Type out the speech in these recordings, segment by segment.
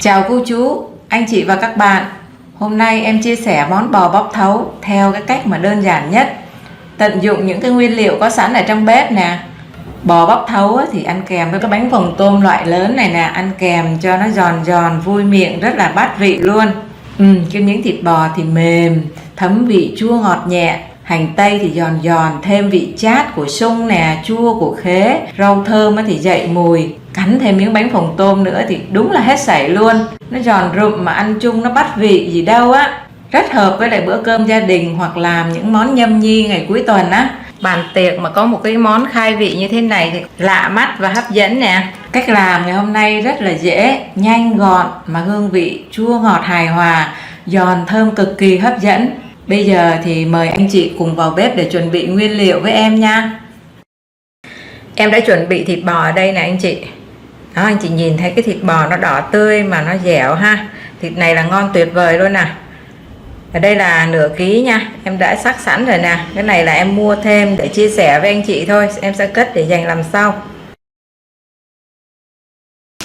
Chào cô chú, anh chị và các bạn. Hôm nay em chia sẻ món bò bóc thấu theo cái cách mà đơn giản nhất. Tận dụng những cái nguyên liệu có sẵn ở trong bếp nè. Bò bóc thấu thì ăn kèm với cái bánh phồng tôm loại lớn này nè, ăn kèm cho nó giòn giòn vui miệng, rất là bắt vị luôn. Cái miếng thịt bò thì mềm, thấm vị chua ngọt nhẹ. Hành tây thì giòn giòn, thêm vị chát của sung nè, chua của khế. Rau thơm thì dậy mùi. Cắn thêm miếng bánh phồng tôm nữa thì đúng là hết sảy luôn. Nó giòn rụm mà ăn chung nó bắt vị gì đâu á. Rất hợp với lại bữa cơm gia đình hoặc làm những món nhâm nhi ngày cuối tuần á. Bàn tiệc mà có một cái món khai vị như thế này thì lạ mắt và hấp dẫn nè. Cách làm ngày hôm nay rất là dễ, nhanh gọn mà hương vị chua ngọt hài hòa, giòn thơm cực kỳ hấp dẫn. Bây giờ thì mời anh chị cùng vào bếp để chuẩn bị nguyên liệu với em nha. Em đã chuẩn bị thịt bò ở đây nè anh chị. Đó, anh chị nhìn thấy cái thịt bò nó đỏ tươi mà nó dẻo ha. Thịt này là ngon tuyệt vời luôn nè. Ở đây là nửa ký nha, em đã sắc sẵn rồi nè. Cái này là em mua thêm để chia sẻ với anh chị thôi, em sẽ cất để dành làm sau.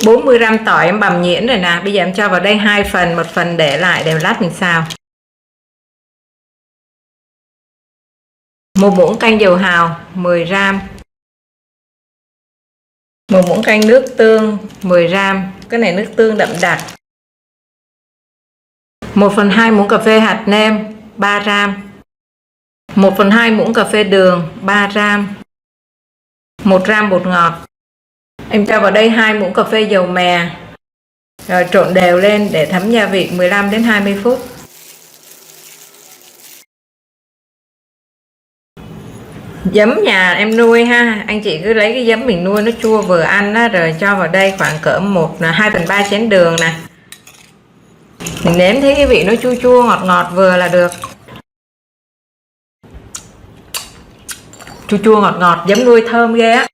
40 gram tỏi em bằm nhuyễn rồi nè. Bây giờ em cho vào đây 2 phần, một phần để lại để lát mình xào. 1 muỗng canh dầu hào 10 gram. 1 muỗng canh nước tương 10 gram. Cái này nước tương đậm đặc. 1/2 muỗng cà phê hạt nêm 3 gram. 1/2 muỗng cà phê đường 3 gram. 1 gram bột ngọt. Em cho vào đây 2 muỗng cà phê dầu mè. Rồi trộn đều lên để thấm gia vị 15 đến 20 phút. Giấm nhà em nuôi ha, anh chị cứ lấy cái giấm mình nuôi nó chua vừa ăn á, rồi cho vào đây khoảng cỡ 2/3 chén đường nè. Mình nếm thấy cái vị nó chua chua ngọt ngọt vừa là được. Chua chua ngọt ngọt, giấm nuôi thơm ghê á.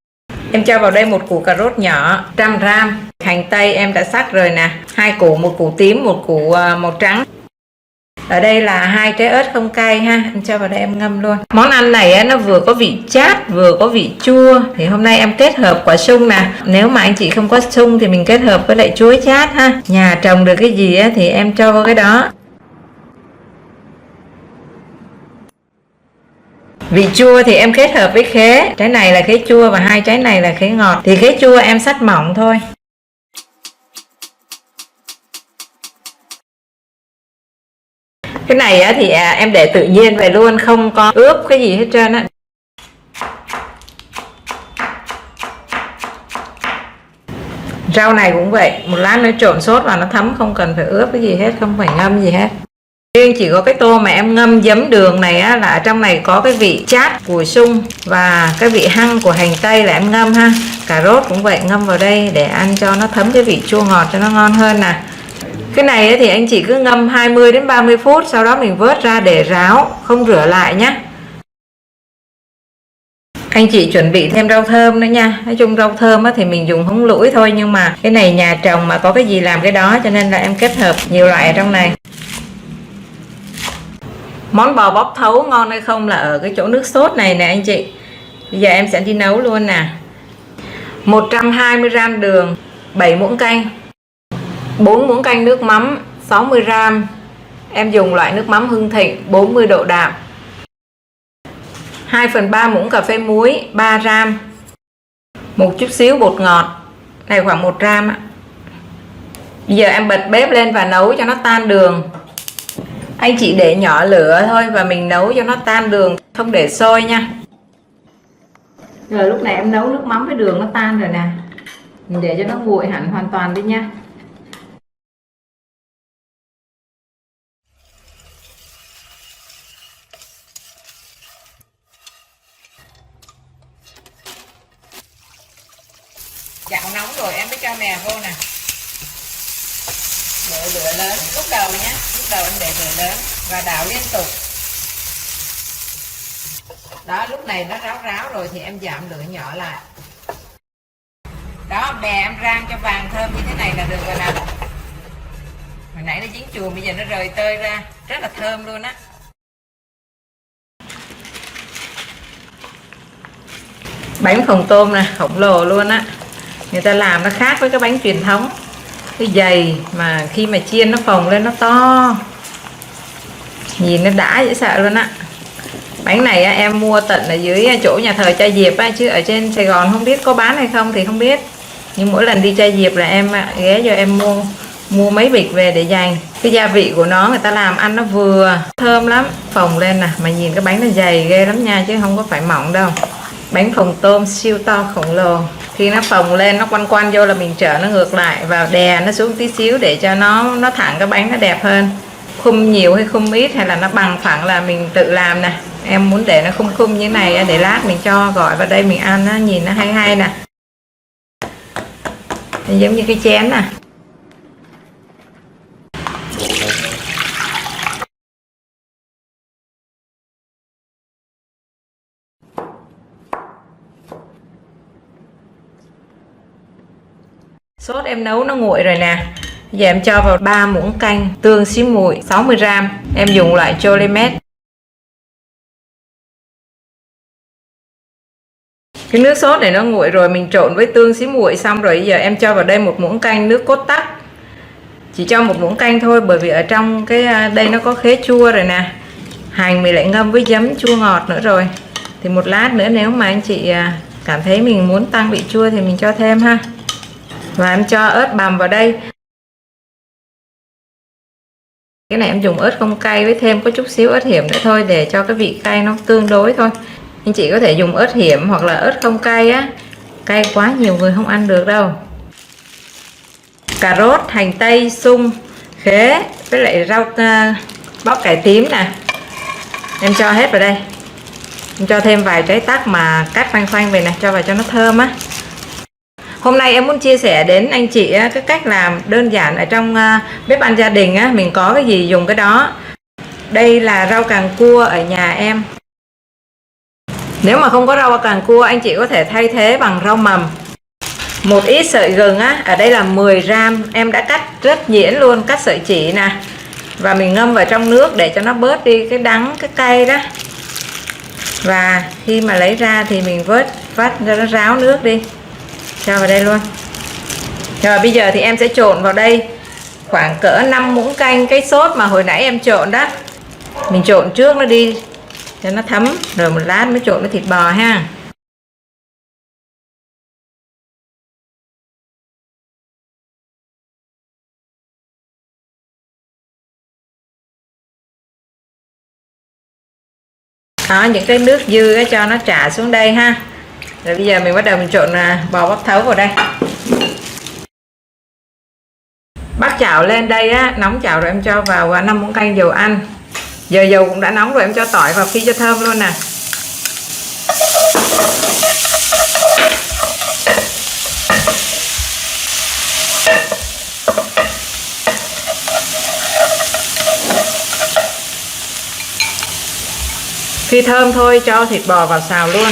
Em cho vào đây 1 củ cà rốt nhỏ 100 gram. Hành tây em đã sắc rồi nè, 2 củ, 1 củ tím, 1 củ màu trắng. Ở đây là 2 trái ớt không cay ha, em cho vào đây em ngâm luôn. Món ăn này á, nó vừa có vị chát vừa có vị chua. Thì hôm nay em kết hợp quả sung nè. Nếu mà anh chị không có sung thì mình kết hợp với lại chuối chát ha. Nhà trồng được cái gì á, thì em cho vào cái đó. Vị chua thì em kết hợp với khế. Trái này là khế chua và 2 trái này là khế ngọt. Thì khế chua em xắt mỏng thôi. Cái này á, thì em để tự nhiên vậy luôn, không có ướp cái gì hết trơn á. Rau này cũng vậy, một lát nữa trộn sốt vào nó thấm, không cần phải ướp cái gì hết, không phải ngâm gì hết. Riêng chỉ có cái tô mà em ngâm giấm đường này á, là ở trong này có cái vị chát của sung và cái vị hăng của hành tây là em ngâm ha. Cà rốt cũng vậy, ngâm vào đây để ăn cho nó thấm cái vị chua ngọt cho nó ngon hơn nè. Cái này thì anh chị cứ ngâm 20 đến 30 phút, sau đó mình vớt ra để ráo, không rửa lại nhé. Anh chị chuẩn bị thêm rau thơm nữa nha. Nói chung rau thơm thì mình dùng húng lủi thôi, nhưng mà cái này nhà trồng mà có cái gì làm cái đó, cho nên là em kết hợp nhiều loại ở trong này. Món bò bóc thấu ngon hay không là ở cái chỗ nước sốt này nè anh chị. Bây giờ em sẽ đi nấu luôn nè. 120 gram đường, 7 muỗng canh, 4 muỗng canh nước mắm 60 gram. Em dùng loại nước mắm Hưng Thịnh 40 độ đạm. 2/3 muỗng cà phê muối 3 gram. Một chút xíu bột ngọt, này khoảng 1 gram á. Bây giờ em bật bếp lên và nấu cho nó tan đường. Anh chị để nhỏ lửa thôi và mình nấu cho nó tan đường, không để sôi nha. Rồi lúc này em nấu nước mắm với đường nó tan rồi nè. Mình để cho nó nguội hẳn hoàn toàn đi nha. Chảo nóng rồi em mới cho mè vô nè. Để lửa lớn lúc đầu nhé, lúc đầu em để lửa lớn và đảo liên tục. Đó, lúc này nó ráo ráo rồi thì em giảm lửa nhỏ lại. Đó, bè em rang cho vàng thơm như thế này là được rồi nè. Hồi nãy nó dính chùm, bây giờ nó rời tơi ra, rất là thơm luôn á. Bánh phồng tôm này khổng lồ luôn á. Người ta làm nó khác với cái bánh truyền thống. cái dày mà khi mà chiên nó phồng lên nó to, nhìn nó đã dễ sợ luôn á. Bánh này em mua tận ở dưới chỗ nhà thờ Cha Diệp á, chứ ở trên Sài Gòn không biết có bán hay không thì không biết. Nhưng mỗi lần đi Cha Diệp là em ghé cho em mua mấy bịch về để dành. Cái gia vị của nó người ta làm ăn nó vừa thơm lắm, phồng lên nè, mà nhìn cái bánh nó dày ghê lắm nha, chứ không có phải mỏng đâu. Bánh phồng tôm siêu to khổng lồ. Khi nó phồng lên nó quanh quanh vô là mình trở nó ngược lại và đè nó xuống tí xíu để cho nó thẳng cái bánh nó đẹp hơn. Khum nhiều hay khum ít hay là nó bằng phẳng là mình tự làm nè. Em muốn để nó khum như thế này để lát mình cho gỏi vào đây mình ăn nó nhìn nó hay hay nè. Giống như cái chén nè. Sốt em nấu nó nguội rồi nè. Giờ em cho vào 3 muỗng canh tương xí muội 60g. Em dùng loại Cholimet. Cái nước sốt này nó nguội rồi, mình trộn với tương xí muội xong rồi. Giờ em cho vào đây 1 muỗng canh nước cốt tắc. Chỉ cho 1 muỗng canh thôi, bởi vì ở trong cái đây nó có khế chua rồi nè. Hành mình lại ngâm với giấm chua ngọt nữa rồi. Thì một lát nữa nếu mà anh chị cảm thấy mình muốn tăng vị chua thì mình cho thêm ha. Và em cho ớt bằm vào đây. Cái này em dùng ớt không cay với thêm có chút xíu ớt hiểm nữa thôi, để cho cái vị cay nó tương đối thôi. Anh chị có thể dùng ớt hiểm hoặc là ớt không cay á. Cay quá nhiều người không ăn được đâu. Cà rốt, hành tây, sung, khế với lại rau bắp cải tím nè. Em cho hết vào đây. Em cho thêm vài trái tắc mà cắt khoanh khoanh về này, cho vào cho nó thơm á. Hôm nay em muốn chia sẻ đến anh chị cái cách làm đơn giản ở trong bếp ăn gia đình á, mình có cái gì dùng cái đó. Đây là rau càng cua ở nhà em. Nếu mà không có rau càng cua, anh chị có thể thay thế bằng rau mầm. Một ít sợi gừng á, ở đây là 10g, em đã cắt rất nhuyễn luôn, cắt sợi chỉ nè. Và mình ngâm vào trong nước để cho nó bớt đi cái đắng, cái cay đó. Và khi mà lấy ra thì mình vắt cho nó ráo nước đi. Cho vào đây luôn. Rồi bây giờ thì em sẽ trộn vào đây khoảng cỡ 5 muỗng canh cái sốt mà hồi nãy em trộn đó. Mình trộn trước nó đi cho nó thấm, rồi một lát mới trộn với thịt bò ha. Đó, những cái nước dư cho nó trả xuống đây ha. Rồi bây giờ mình bắt đầu mình trộn bò bắp thấu vào đây. Bắt chảo lên đây á, nóng chảo rồi em cho vào 5 muỗng canh dầu ăn. Giờ dầu cũng đã nóng rồi, em cho tỏi vào phi cho thơm luôn nè. Khi thơm thôi cho thịt bò vào xào luôn.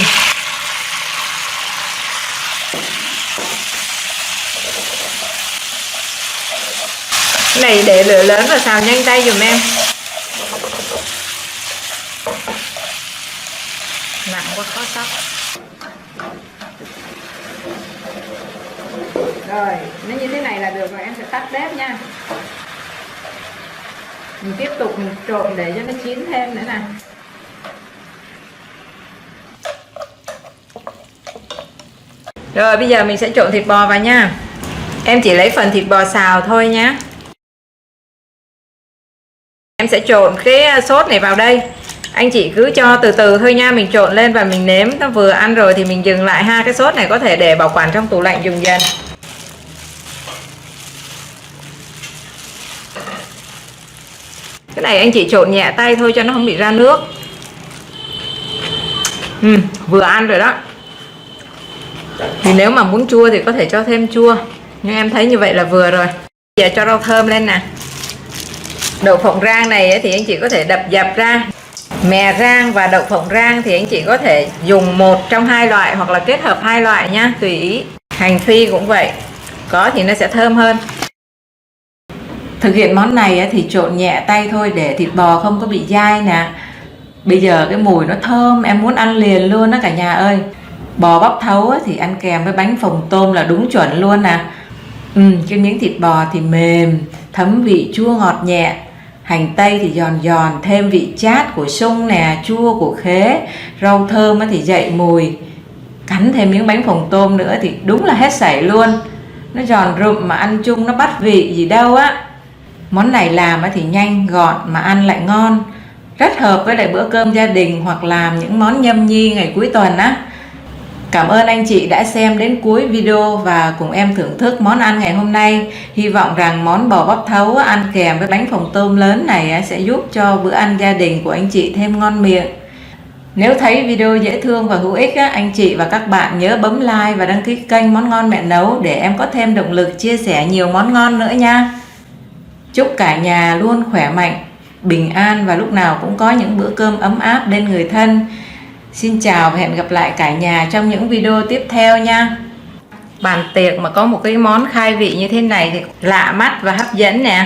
Cái này để lửa lớn và xào nhanh tay dùm em. Nặng quá khó sắp. Rồi, nó như thế này là được rồi, em sẽ tắt bếp nha. Mình tiếp tục mình trộn để cho nó chín thêm nữa nè. Rồi bây giờ mình sẽ trộn thịt bò vào nha. Em chỉ lấy phần thịt bò xào thôi nhé. Em sẽ trộn cái sốt này vào đây. Anh chị cứ cho từ từ thôi nha. Mình trộn lên và mình nếm nó vừa ăn rồi thì mình dừng lại ha. Cái sốt này có thể để bảo quản trong tủ lạnh dùng dần. Cái này anh chị trộn nhẹ tay thôi cho nó không bị ra nước. Vừa ăn rồi đó. Thì nếu mà muốn chua thì có thể cho thêm chua, nhưng em thấy như vậy là vừa rồi. Giờ cho rau thơm lên nè. Đậu phộng rang này thì anh chị có thể đập dập ra. Mè rang và đậu phộng rang thì anh chị có thể dùng một trong hai loại hoặc là kết hợp hai loại nha, tùy ý. Hành phi cũng vậy, có thì nó sẽ thơm hơn. Thực hiện món này thì trộn nhẹ tay thôi để thịt bò không có bị dai nè. Bây giờ cái mùi nó thơm, em muốn ăn liền luôn đó cả nhà ơi. Bò bắp thấu thì ăn kèm với bánh phồng tôm là đúng chuẩn luôn nè. Cái miếng thịt bò thì mềm, thấm vị chua ngọt nhẹ. Hành tây thì giòn giòn, thêm vị chát của sung nè, chua của khế. Rau thơm thì dậy mùi. Cắn thêm miếng bánh phồng tôm nữa thì đúng là hết sảy luôn. Nó giòn rụm mà ăn chung nó bắt vị gì đâu á. Món này làm thì nhanh, gọn mà ăn lại ngon. Rất hợp với lại bữa cơm gia đình hoặc làm những món nhâm nhi ngày cuối tuần á. Cảm ơn anh chị đã xem đến cuối video và cùng em thưởng thức món ăn ngày hôm nay. Hy vọng rằng món bò bắp thấu ăn kèm với bánh phồng tôm lớn này sẽ giúp cho bữa ăn gia đình của anh chị thêm ngon miệng. Nếu thấy video dễ thương và hữu ích, anh chị và các bạn nhớ bấm like và đăng ký kênh Món Ngon Mẹ Nấu để em có thêm động lực chia sẻ nhiều món ngon nữa nha. Chúc cả nhà luôn khỏe mạnh, bình an và lúc nào cũng có những bữa cơm ấm áp bên người thân. Xin chào và hẹn gặp lại cả nhà trong những video tiếp theo nha. Bàn tiệc mà có một cái món khai vị như thế này thì lạ mắt và hấp dẫn nè.